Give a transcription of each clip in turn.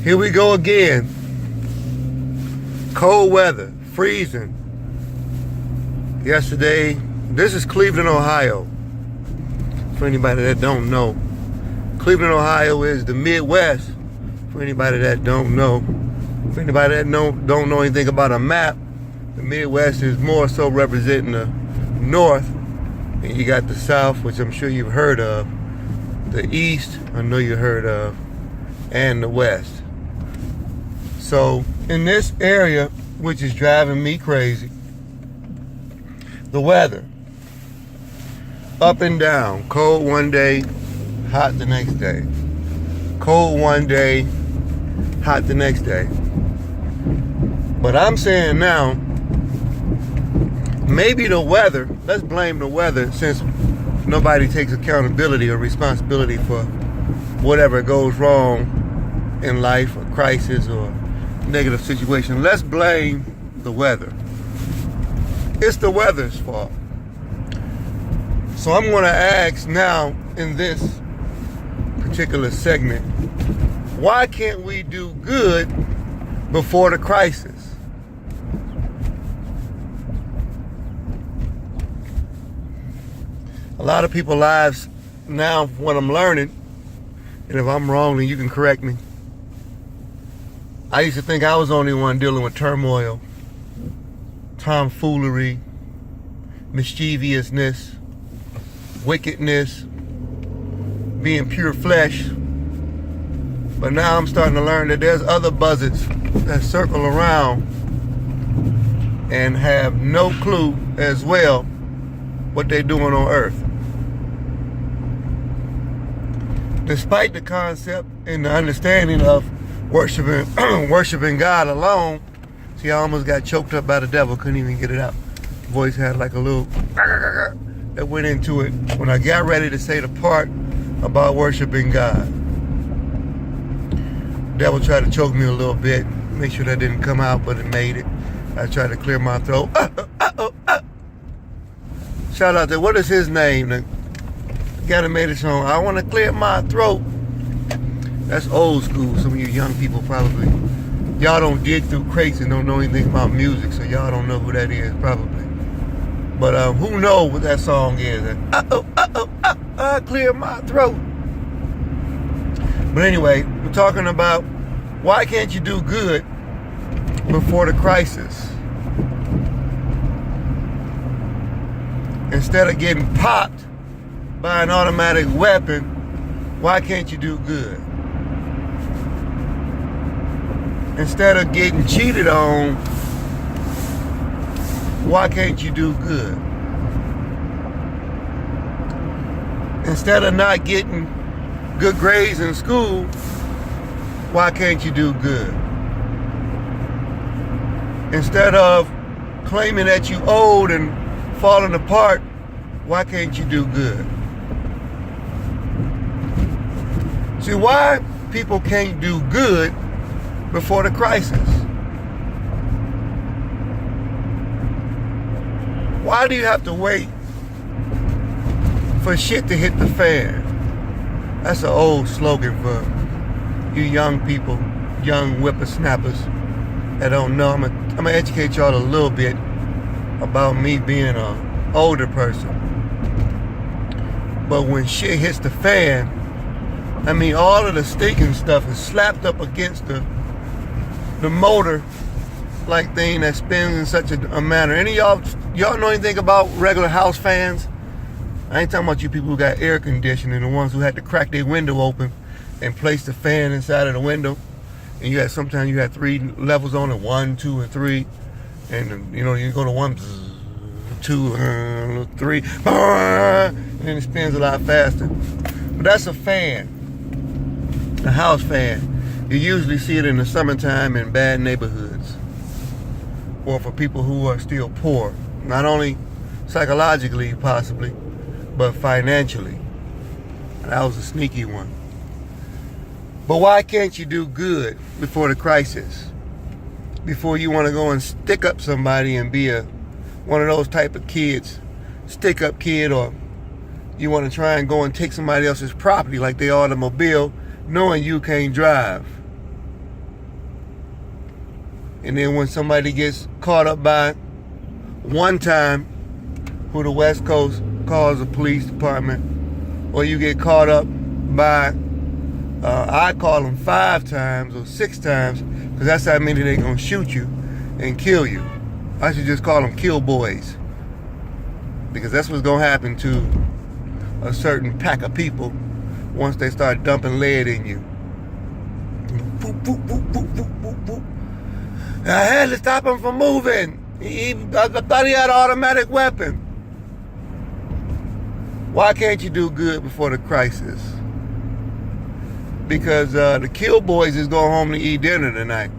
Here we go again. Cold weather, freezing. Yesterday, this is Cleveland, Ohio. For anybody that don't know, Cleveland, Ohio is the Midwest. For anybody that don't know, for anybody that don't know anything about a map, the Midwest is more so representing the North, and you got the South, which I'm sure you've heard of, the East, I know you heard of, and the West. So in this area, which is driving me crazy, the weather, up and down, cold one day, hot the next day. Cold one day, hot the next day. But I'm saying now, maybe the weather, let's blame the weather, since nobody takes accountability or responsibility for whatever goes wrong in life, or crisis or negative situation. Let's blame the weather. It's the weather's fault. So I'm going to ask now in this particular segment, why can't we do good before the crisis? A lot of people's lives now, what I'm learning, and if I'm wrong, then you can correct me. I used to think I was the only one dealing with turmoil, tomfoolery, mischievousness, wickedness, being pure flesh. But now I'm starting to learn that there's other buzzards that circle around and have no clue as well what they're doing on earth. Despite the concept and the understanding of worshiping God alone. See, I almost got choked up by the devil, couldn't even get it out. Voice had like a little that went into it when I got ready to say the part about worshiping God. The devil tried to choke me a little bit, make sure that didn't come out, but it made it. I tried to clear my throat. Shout out to, what is his name? The guy that made it song, I want to clear my throat. That's old school. Some of you young people probably, y'all don't dig through crates and don't know anything about music, so y'all don't know who that is probably. But who knows what that song is? I clear my throat. But anyway, we're talking about why can't you do good before the crisis? Instead of getting popped by an automatic weapon, why can't you do good? Instead of getting cheated on, why can't you do good? Instead of not getting good grades in school, why can't you do good? Instead of claiming that you owed and falling apart, why can't you do good? See, why people can't do good before the crisis? Why do you have to wait for shit to hit the fan? That's an old slogan for you young people, young whippersnappers that don't know. I'm gonna educate y'all a little bit about me being an older person. But when shit hits the fan, I mean, all of the stinking stuff is slapped up against the motor like thing that spins in such a manner. Any of y'all know anything about regular house fans? I ain't talking about you people who got air conditioning, the ones who had to crack their window open and place the fan inside of the window. And sometimes you had 3 levels on it, 1, 2, and 3. And you go to 1, 2, 3, and then it spins a lot faster. But that's a fan, a house fan. You usually see it in the summertime in bad neighborhoods, or for people who are still poor, not only psychologically possibly, but financially. That was a sneaky one. But why can't you do good before the crisis? Before you want to go and stick up somebody and be one of those type of kids, stick up kid, or you want to try and go and take somebody else's property like their automobile, knowing you can't drive. And then when somebody gets caught up by one time, who the West Coast calls the police department, or you get caught up by, I call them 5 times or 6 times, because that's how many they're going to shoot you and kill you. I should just call them kill boys, because that's what's going to happen to a certain pack of people once they start dumping lead in you. Boop, boop, boop, boop, boop, boop, boop. I had to stop him from moving. I thought he had an automatic weapon. Why can't you do good before the crisis? Because the kill boys is going home to eat dinner tonight.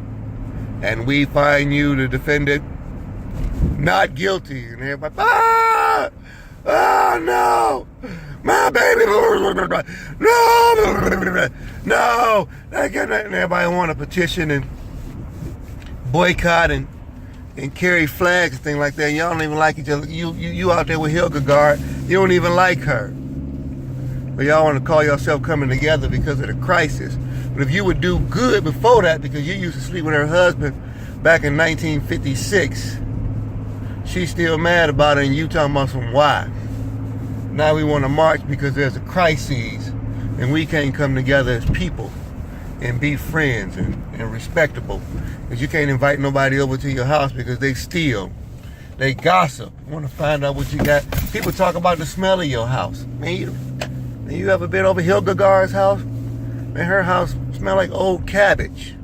And we find you, the defendant, not guilty. And everybody, oh no, my baby, no. And everybody want to petition and boycott and carry flags and things like that. Y'all don't even like each other. You out there with Hildegard, you don't even like her. But y'all want to call yourself coming together because of the crisis. But if you would do good before that, because you used to sleep with her husband back in 1956, she's still mad about it, and you talking about some why. Now we want to march because there's a crisis, and we can't come together as people and be friends and respectable. Because you can't invite nobody over to your house because they steal. They gossip. Want to find out what you got. People talk about the smell of your house. Man, you ever been over Hildegard's house? Man, her house smelled like old cabbage.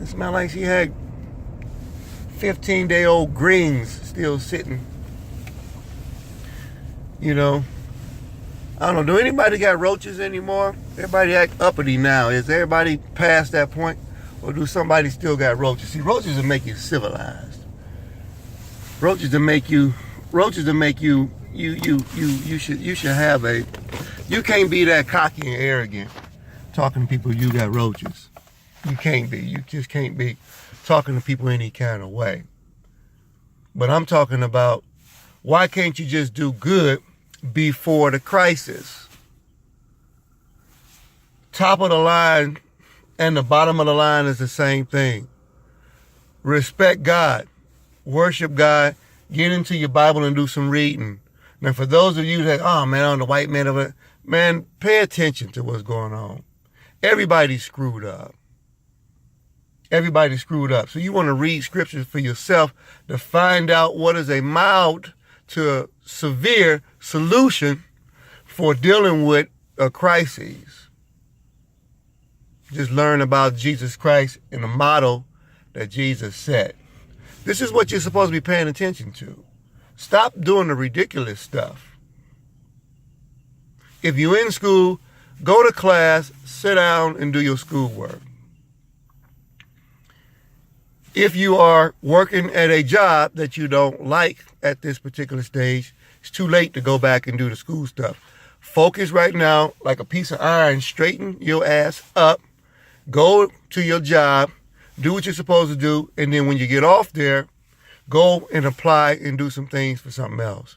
It smelled like she had 15-day-old greens still sitting. You know, I don't know. Do anybody got roaches anymore? Everybody act uppity now. Is everybody past that point? Or do somebody still got roaches? See, roaches will make you civilized. Roaches to make you you should have a, you can't be that cocky and arrogant talking to people you got roaches. You can't be. You just can't be talking to people any kind of way. But I'm talking about, why can't you just do good before the crisis? Top of the line and the bottom of the line is the same thing. Respect God. Worship God. Get into your Bible and do some reading. Now, for those of you that, oh man, I'm the white man of it, man, pay attention to what's going on. Everybody's screwed up. Everybody's screwed up. So you want to read scriptures for yourself to find out what is a mild to severe solution for dealing with a crisis. Just learn about Jesus Christ and the model that Jesus set. This is what you're supposed to be paying attention to. Stop doing the ridiculous stuff. If you're in school, go to class, sit down, and do your schoolwork. If you are working at a job that you don't like at this particular stage, it's too late to go back and do the school stuff. Focus right now like a piece of iron. Straighten your ass up. Go to your job. Do what you're supposed to do. And then when you get off there, go and apply and do some things for something else.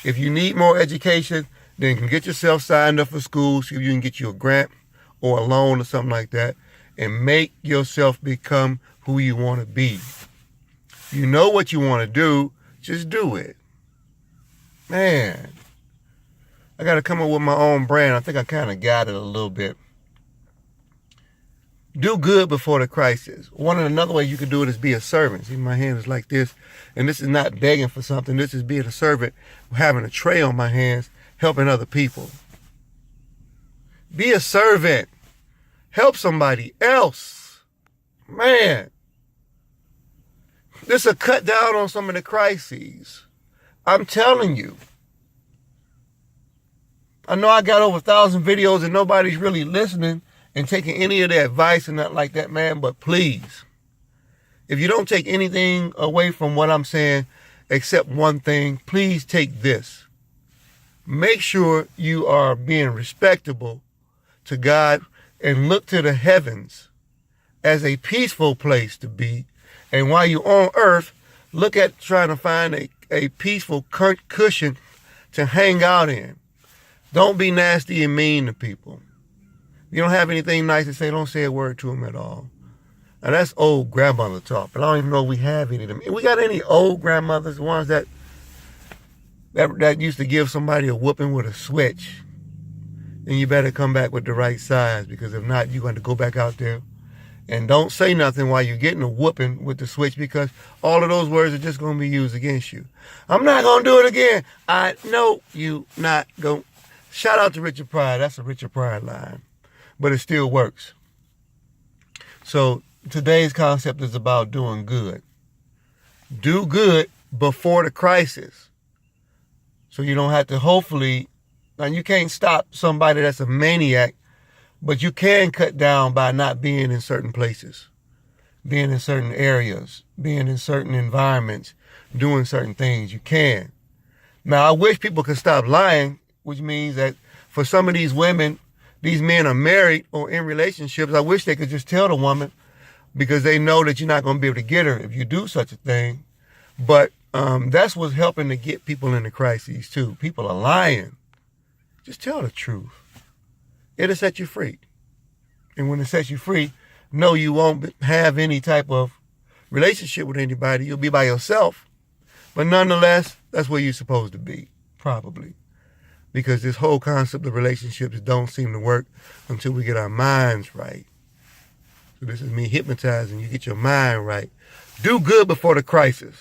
If you need more education, then you can get yourself signed up for school, see if you can get you a grant or a loan or something like that, and make yourself become who you want to be. If you know what you want to do, just do it. Man, I got to come up with my own brand. I think I kind of got it a little bit. Do good before the crisis. Another way you can do it is be a servant. See, my hand is like this, and this is not begging for something. This is being a servant, having a tray on my hands, helping other people. Be a servant. Help somebody else. Man, this will cut down on some of the crises. I'm telling you. I know I got over 1,000 videos and nobody's really listening and taking any of the advice and not like that, man. But please, if you don't take anything away from what I'm saying except one thing, please take this. Make sure you are being respectable to God and look to the heavens as a peaceful place to be. And while you're on earth, look at trying to find a peaceful cushion to hang out in. Don't be nasty and mean to people. If you don't have anything nice to say, don't say a word to them at all. Now that's old grandmother talk, but I don't even know if we have any of them. If we got any old grandmothers, ones that used to give somebody a whooping with a switch, then you better come back with the right size, because if not, you're going to go back out there and don't say nothing while you're getting a whooping with the switch, because all of those words are just going to be used against you. I'm not going to do it again. I know you not going. Shout out to Richard Pryor. That's a Richard Pryor line, but it still works. So today's concept is about doing good. Do good before the crisis. So you don't have to, hopefully, now you can't stop somebody that's a maniac, but you can cut down by not being in certain places, being in certain areas, being in certain environments, doing certain things. You can. Now, I wish people could stop lying, which means that for some of these women, these men are married or in relationships. I wish they could just tell the woman, because they know that you're not going to be able to get her if you do such a thing. But that's what's helping to get people into crises too. People are lying. Just tell the truth. It'll set you free. And when it sets you free, no, you won't have any type of relationship with anybody. You'll be by yourself. But nonetheless, that's where you're supposed to be, probably. Because this whole concept of relationships don't seem to work until we get our minds right. So this is me hypnotizing you. Get your mind right. Do good before the crisis.